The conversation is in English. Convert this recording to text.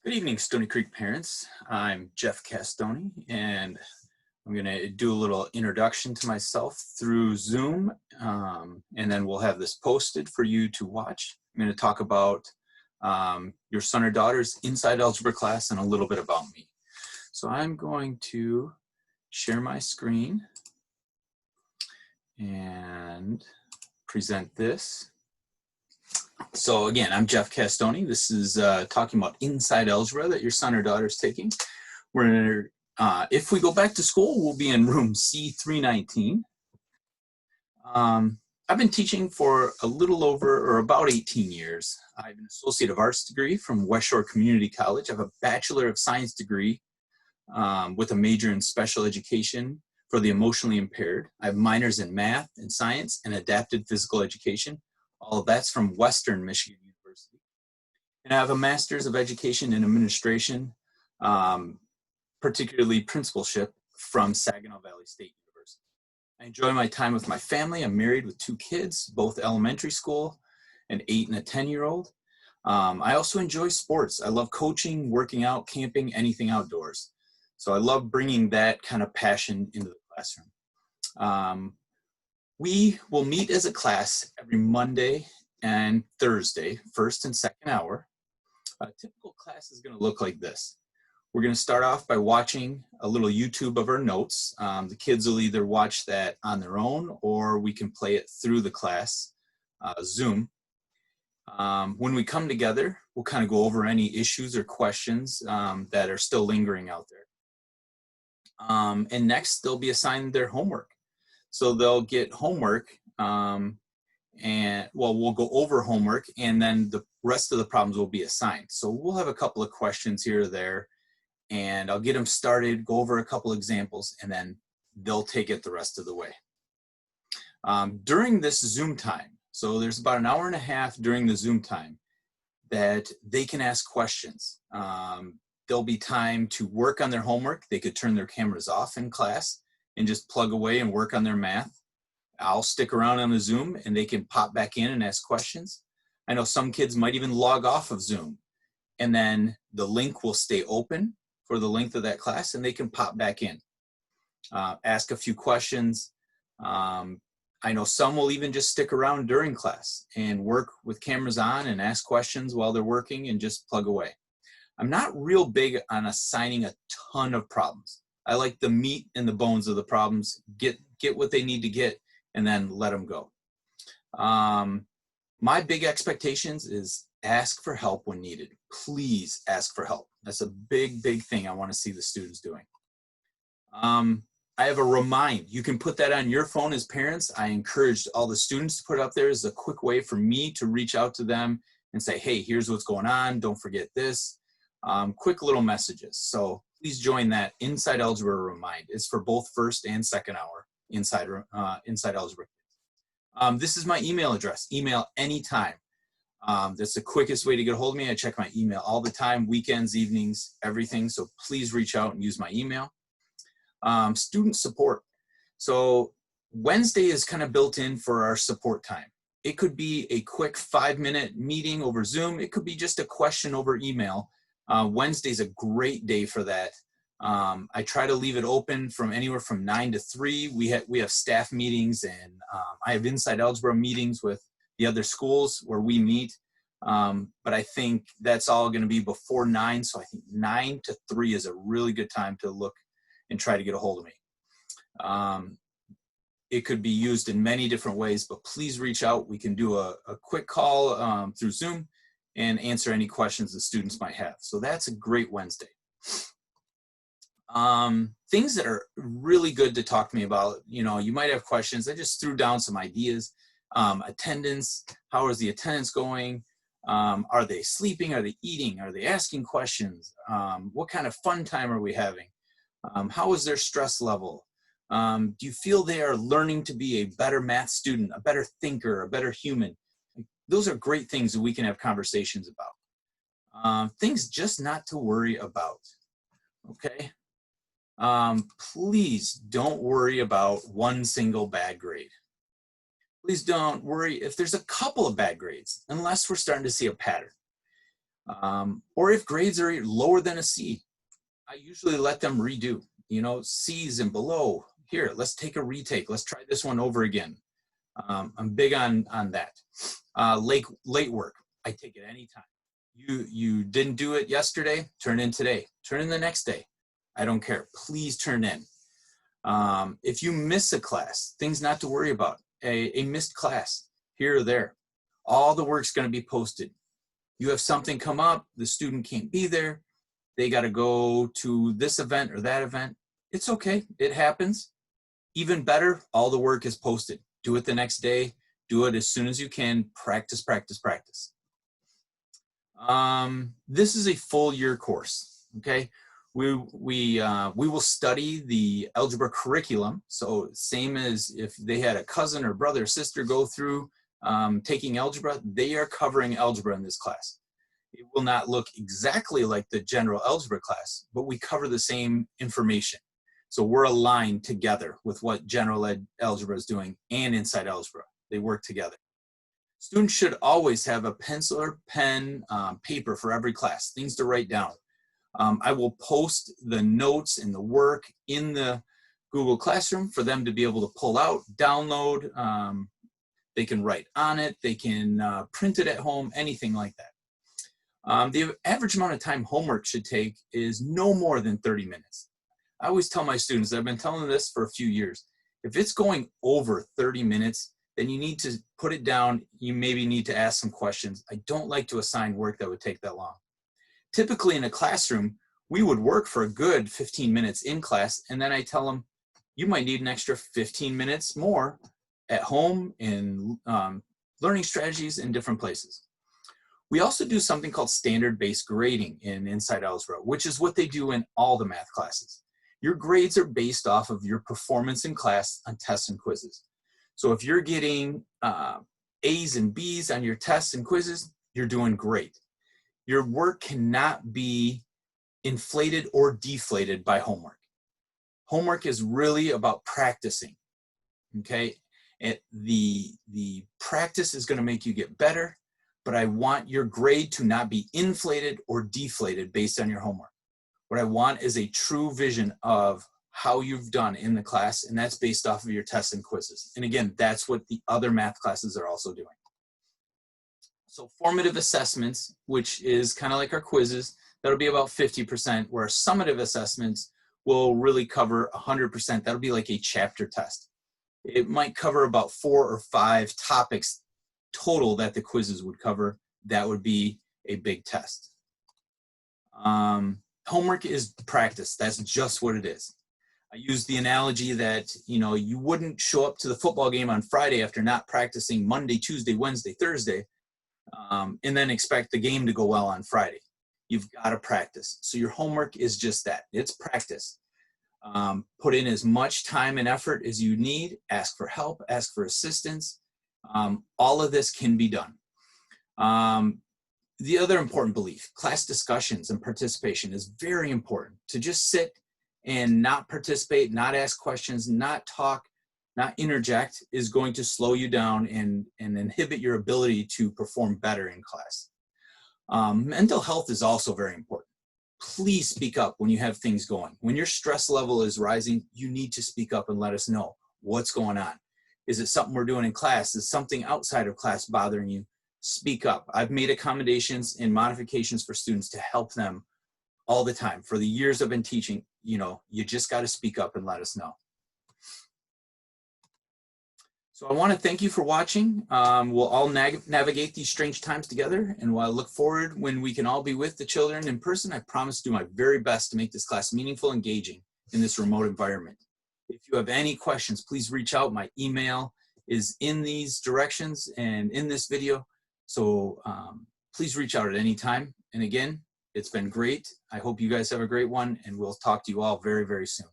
Good evening, Stony Creek parents. I'm Jeff Castonia, and I'm going to do a little introduction to myself through Zoom, and then we'll have this posted for you to watch. I'm going to talk about your son or daughter's Inside Algebra class and a little bit about me. So I'm going to share my screen and present this. So again, I'm Jeff Castonia. This is talking about Inside Algebra that your son or daughter is taking. If we go back to school, we'll be in room C319. I've been teaching for a little over or about 18 years. I have an Associate of Arts degree from West Shore Community College. I have a Bachelor of Science degree with a major in special education for the emotionally impaired. I have minors in math and science and adapted physical education. All of that's from Western Michigan University. And I have a Master's of Education in Administration, particularly principalship from Saginaw Valley State University. I enjoy my time with my family. I'm married with 2 kids, both elementary school, an 8 and a 10-year-old. I also enjoy sports. I love coaching, working out, camping, anything outdoors. So I love bringing that kind of passion into the classroom. We will meet as a class every Monday and Thursday, first and second hour. A typical class is going to look like this. We're going to start off by watching a little YouTube of our notes. The kids will either watch that on their own or we can play it through the class, Zoom. When we come together, we'll kind of go over any issues or questions that are still lingering out there. And next, they'll be assigned their homework. So they'll get homework, we'll go over homework, and then the rest of the problems will be assigned. So we'll have a couple of questions here or there, and I'll get them started, go over a couple examples, and then they'll take it the rest of the way. During this Zoom time, so there's about an hour and a half during the Zoom time that they can ask questions. There'll be time to work on their homework. They could turn their cameras off in class and just plug away and work on their math. I'll stick around on the Zoom and they can pop back in and ask questions. I know some kids might even log off of Zoom and then the link will stay open for the length of that class and they can pop back in, ask a few questions. I know some will even just stick around during class and work with cameras on and ask questions while they're working and just plug away. I'm not real big on assigning a ton of problems. I like the meat and the bones of the problems, get what they need to get, and then let them go. My big expectations is ask for help when needed. Please ask for help. That's a big, big thing I want to see the students doing. I have a remind. You can put that on your phone as parents. I encouraged all the students to put it up there as a quick way for me to reach out to them and say, hey, here's what's going on. Don't forget this. Quick little messages. So please join that Inside Algebra Remind. It's for both first and second hour Inside Algebra. This is my email address. Email anytime. That's the quickest way to get a hold of me. I check my email all the time, weekends, evenings, everything. So please reach out and use my email. Student support. So Wednesday is kind of built in for our support time. It could be a quick 5-minute meeting over Zoom. It could be just a question over email. Wednesday's a great day for that. I try to leave it open from anywhere from 9 to 3. We have staff meetings and I have Inside Algebra meetings with the other schools where we meet. But I think that's all going to be before 9. So I think 9 to 3 is a really good time to look and try to get a hold of me. It could be used in many different ways, but please reach out. We can do a quick call through Zoom and answer any questions the students might have. So that's a great Wednesday. Things that are really good to talk to me about, you might have questions. I just threw down some ideas. Attendance, how is the attendance going? Are they sleeping? Are they eating? Are they asking questions? What kind of fun time are we having? How is their stress level? Do you feel they are learning to be a better math student, a better thinker, a better human? Those are great things that we can have conversations about. Things just not to worry about, okay? Please don't worry about one single bad grade. Please don't worry if there's a couple of bad grades, unless we're starting to see a pattern. Or if grades are lower than a C, I usually let them redo, C's and below. Here, let's take a retake. Let's try this one over again. I'm big on that. Late work, I take it anytime. You didn't do it yesterday, turn in today. Turn in the next day. I don't care. Please turn in. If you miss a class, things not to worry about. A missed class here or there. All the work's going to be posted. You have something come up, the student can't be there, they got to go to this event or that event. It's okay. It happens. Even better, all the work is posted. Do it the next day. Do it as soon as you can. Practice, practice, practice. This is a full year course, okay? We will study the algebra curriculum. So same as if they had a cousin or brother or sister go through taking algebra, they are covering algebra in this class. It will not look exactly like the general algebra class, but we cover the same information. So we're aligned together with what general algebra is doing and inside algebra. They work together. Students should always have a pencil or pen, paper for every class, things to write down. I will post the notes and the work in the Google Classroom for them to be able to pull out, download. They can write on it. They can print it at home, anything like that. The average amount of time homework should take is no more than 30 minutes. I always tell my students, I've been telling them this for a few years, if it's going over 30 minutes, then you need to put it down. You maybe need to ask some questions. I don't like to assign work that would take that long. Typically in a classroom, we would work for a good 15 minutes in class, and then I tell them, you might need an extra 15 minutes more at home in learning strategies in different places. We also do something called standard-based grading in Inside Algebra, which is what they do in all the math classes. Your grades are based off of your performance in class on tests and quizzes. So if you're getting A's and B's on your tests and quizzes, you're doing great. Your work cannot be inflated or deflated by homework. Homework is really about practicing, okay? The practice is going to make you get better, but I want your grade to not be inflated or deflated based on your homework. What I want is a true vision of how you've done in the class, and that's based off of your tests and quizzes. And again, that's what the other math classes are also doing. So formative assessments, which is kind of like our quizzes, that'll be about 50%, where summative assessments will really cover 100%. That'll be like a chapter test. It might cover about 4 or 5 topics total that the quizzes would cover. That would be a big test. Homework is practice. That's just what it is. I use the analogy that, you wouldn't show up to the football game on Friday after not practicing Monday, Tuesday, Wednesday, Thursday, and then expect the game to go well on Friday. You've got to practice. So your homework is just that. It's practice. Put in as much time and effort as you need. Ask for help. Ask for assistance. All of this can be done. The other important belief, class discussions and participation is very important. To just sit and not participate, not ask questions, not talk, not interject is going to slow you down and inhibit your ability to perform better in class. Mental health is also very important. Please speak up when you have things going. When your stress level is rising, you need to speak up and let us know what's going on. Is it something we're doing in class? Is something outside of class bothering you? Speak up. I've made accommodations and modifications for students to help them all the time. For the years I've been teaching, you just got to speak up and let us know. So I want to thank you for watching. We'll all navigate these strange times together, and while I look forward when we can all be with the children in person, I promise to do my very best to make this class meaningful, engaging in this remote environment. If you have any questions, please reach out. My email is in these directions and in this video. So please reach out at any time. And again, it's been great. I hope you guys have a great one, and we'll talk to you all very, very soon.